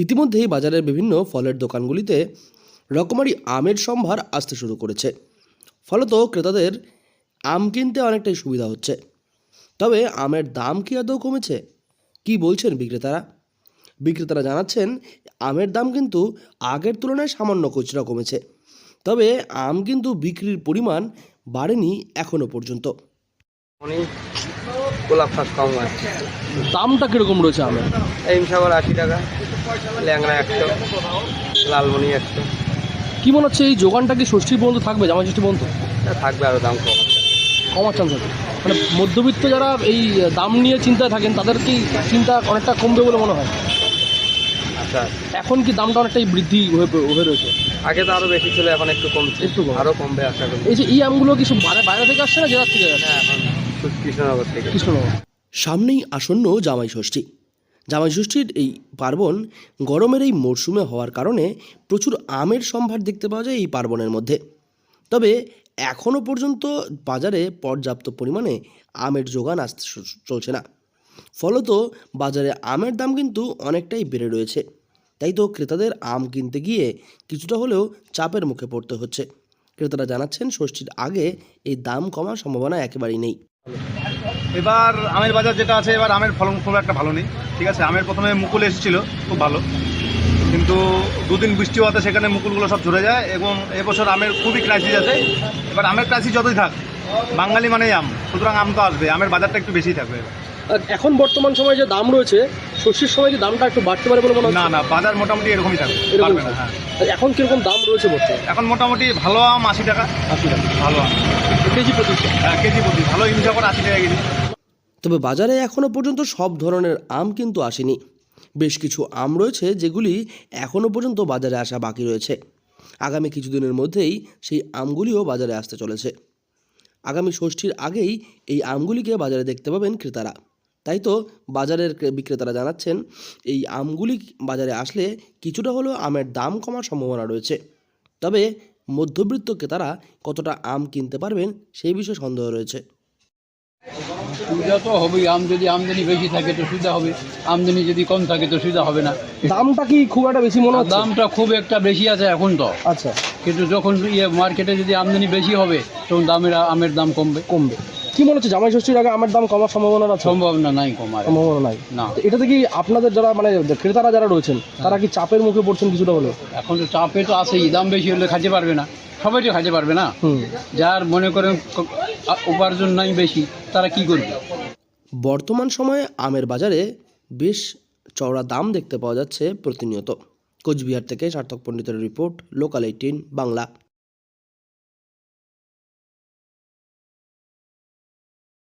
ইতিমধ্যেই বাজারের বিভিন্ন ফলের দোকানগুলিতে রকমারি আমের সম্ভার আসতে শুরু করেছে। ফলত ক্রেতাদের আম কিনতে অনেকটাই সুবিধা হচ্ছে। তবে আমের দাম কি আদৌ কমেছে? কি বলছেন বিক্রেতারা? বিক্রেতারা জানাচ্ছেন, আমের দাম কিন্তু আগের তুলনায় সামান্য কিছুটা কমেছে। তবে আম কিন্তু বিক্রির পরিমাণ বাড়েনি এখনো পর্যন্ত। অনেক গোলাপ শাক কম আছে। দামটা কিরকম রয়েছে আমের? হিমসাগর 80 টাকা, ল্যাংড়া 100, লালমনি 100। কি মনে হচ্ছে এই যোগানটা কি ষষ্ঠী পর্যন্ত থাকবে, জামাই ষষ্ঠী পর্যন্ত থাকবে, আরও দাম কম। কমার চান্স আছে? মানে মধ্যবিত্ত যারা এই দাম নিয়ে চিন্তায় থাকেন তাদের কি চিন্তা অনেকটা কমবে বলে মনে হয়? আচ্ছা, এখন কি দামটা অনেকটাই বৃদ্ধি হয়ে রয়েছে? আগে তো আরও বেশি ছিল, এখন একটু কমছে, একটু কম। আরও কমবে আশা করি। এই যে এই আমগুলো কি সব বাইরে থেকে আসছে না জেলার থেকে আসছে? হ্যাঁ, এখন কৃষ্ণনগর থেকে। কৃষ্ণনগর। সামনেই আসন্ন জামাই ষষ্ঠী। জামাই ষষ্ঠীর এই পার্বণ গরমের এই মরশুমে হওয়ার কারণে প্রচুর আমের সম্ভার দেখতে পাওয়া যায় এই পার্বণের মধ্যে। তবে এখনও পর্যন্ত বাজারে পর্যাপ্ত পরিমাণে আমের যোগান আসতে চলছে না। ফলত বাজারে আমের দাম কিন্তু অনেকটাই বেড়ে রয়েছে। তাই তো ক্রেতাদের আম কিনতে গিয়ে কিছুটা হলেও চাপের মুখে পড়তে হচ্ছে। ক্রেতারা জানাচ্ছেন, ষষ্ঠীর আগে এই দাম কমার সম্ভাবনা একেবারেই নেই। এবার আমের বাজার যেটা আছে, এবার আমের ফলন খুব একটা ভালো নেই। ঠিক আছে, আমের প্রথমে মুকুল এসেছিল খুব ভালো, কিন্তু দুদিন বৃষ্টি হওয়াতে সেখানে মুকুলগুলো সব ঝরে যায় এবং এবছর আমের খুবই ক্রাইসিস আছে। এবার আমের ক্রাইসিস যতই থাক, বাঙালি মানেই আম, সুতরাং আম তো আসবে, আমের বাজারটা একটু বেশিই থাকবে। এখন বর্তমান সময়ে যে দাম রয়েছে, ষষ্ঠীর সময় কি দামটা একটু বাড়তে পারে বলে মনে হচ্ছে? না, বাজার মোটামুটি এরকমই থাকবে, পারবে না। হ্যাঁ, এখন কিরকম দাম রয়েছে বর্তমানে? এখন মোটামুটি ভালো আম 80 টাকা। 80 টাকা ভালো আম কেজি প্রতি? হ্যাঁ, কেজি প্রতি। ভালো হিমসাগর 80 টাকা কেজি। তবে বাজারে এখনও পর্যন্ত সব ধরনের আম কিন্তু আসেনি। বেশ কিছু আম রয়েছে যেগুলি এখনও পর্যন্ত বাজারে আসা বাকি রয়েছে। আগামী কিছুদিনের মধ্যেই সেই আমগুলিও বাজারে আসতে চলেছে। আগামী ষষ্ঠীর আগেই এই আমগুলিকে বাজারে দেখতে পাবেন ক্রেতারা। তাই তো বাজারের বিক্রেতারা জানাচ্ছেন, এই আমগুলি বাজারে আসলে কিছুটা হলেও আমের দাম কমার সম্ভাবনা রয়েছে। তবে মধ্যবিত্ত ক্রেতারা কতটা আম কিনতে পারবেন সেই বিষয়ে সন্দেহ রয়েছে। সুবিধা তো হবেই, যদি আমদানি বেশি থাকে তো সুবিধা হবে, আমদানি যদি কম থাকে তো সুবিধা হবে না। দামটা কি খুব একটা বেশি মনে হচ্ছে? দামটা খুব একটা বেশি আছে এখন তো। আচ্ছা, কিন্তু যখন মার্কেটে যদি আমদানি বেশি হবে তখন আমের দাম কমবে। কি মনে হচ্ছে জামাই ষষ্ঠীর আগে আমের দাম কমার সম্ভাবনা আছে? সম্ভাবনা নাই কমার, সম্ভাবনা নাই না। এটাতে কি আপনাদের যারা মানে ক্রেতারা যারা রয়েছেন তারা কি চাপের মুখে পড়ছেন কিছুটা হলেও? এখন তো চাপে তো আছেই, দাম বেশি হলে খাইতে পারবে না, সবাই তো খাইতে পারবে না। যার মনে করেন উপার্জন নাই বেশি, তারা কি করবে? বর্তমান সময়ে আমের বাজারে বেশ চওড়া দাম দেখতে পাওয়া যাচ্ছে প্রতিনিয়ত। কোচবিহার থেকে সার্থক পণ্ডিতের রিপোর্ট, লোকাল 18 বাংলা।